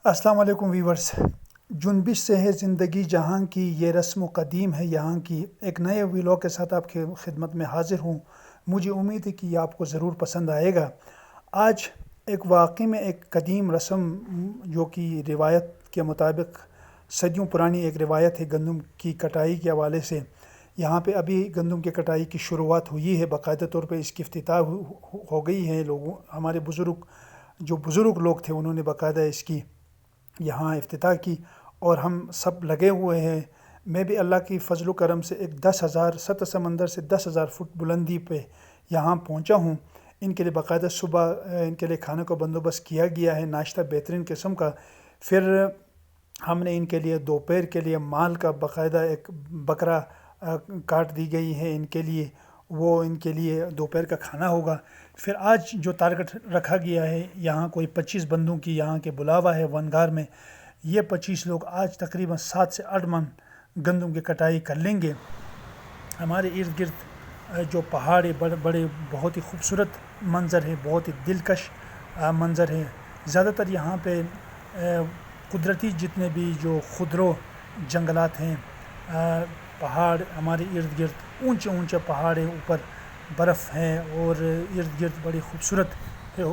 السلام علیکم ویورز، جنبش سے ہے زندگی جہاں کی، یہ رسم و قدیم ہے یہاں کی۔ ایک نئے ویلاگ کے ساتھ آپ کی خدمت میں حاضر ہوں۔ مجھے امید ہے کہ یہ آپ کو ضرور پسند آئے گا۔ آج ایک واقعی میں ایک قدیم رسم جو کہ روایت کے مطابق صدیوں پرانی ایک روایت ہے گندم کی کٹائی کے حوالے سے۔ یہاں پہ ابھی گندم کی کٹائی کی شروعات ہوئی ہے، باقاعدہ طور پہ اس کی افتتاح ہو گئی ہے۔ ہمارے بزرگ لوگ تھے، انہوں نے باقاعدہ اس کی یہاں افتتاح کی اور ہم سب لگے ہوئے ہیں۔ میں بھی اللہ کی فضل و کرم سے ایک 10,000 سطح سمندر سے 10,000 فٹ بلندی پہ یہاں پہنچا ہوں۔ ان کے لیے باقاعدہ صبح ان کے لیے کھانے کا بندوبست کیا گیا ہے، ناشتہ بہترین قسم کا۔ پھر ہم نے ان کے لیے دوپہر کے لیے مال کا باقاعدہ ایک بکرا کاٹ دی گئی ہے ان کے لیے، وہ ان کے لیے دوپہر کا کھانا ہوگا۔ پھر آج جو ٹارگٹ رکھا گیا ہے، یہاں کوئی 25 بندوں کی یہاں کے بلاوا ہے ونگار میں۔ یہ 25 لوگ آج تقریباً 7 سے 8 من گندم کی کٹائی کر لیں گے۔ ہمارے ارد گرد جو پہاڑ ہے بڑے بہت ہی خوبصورت منظر ہے، بہت ہی دلکش منظر ہے۔ زیادہ تر یہاں پہ قدرتی جتنے بھی جو خضرو جنگلات ہیں، پہاڑ ہمارے ارد گرد اونچے پہاڑ ہیں، اوپر برف ہے اور ارد گرد بڑی خوبصورت ہے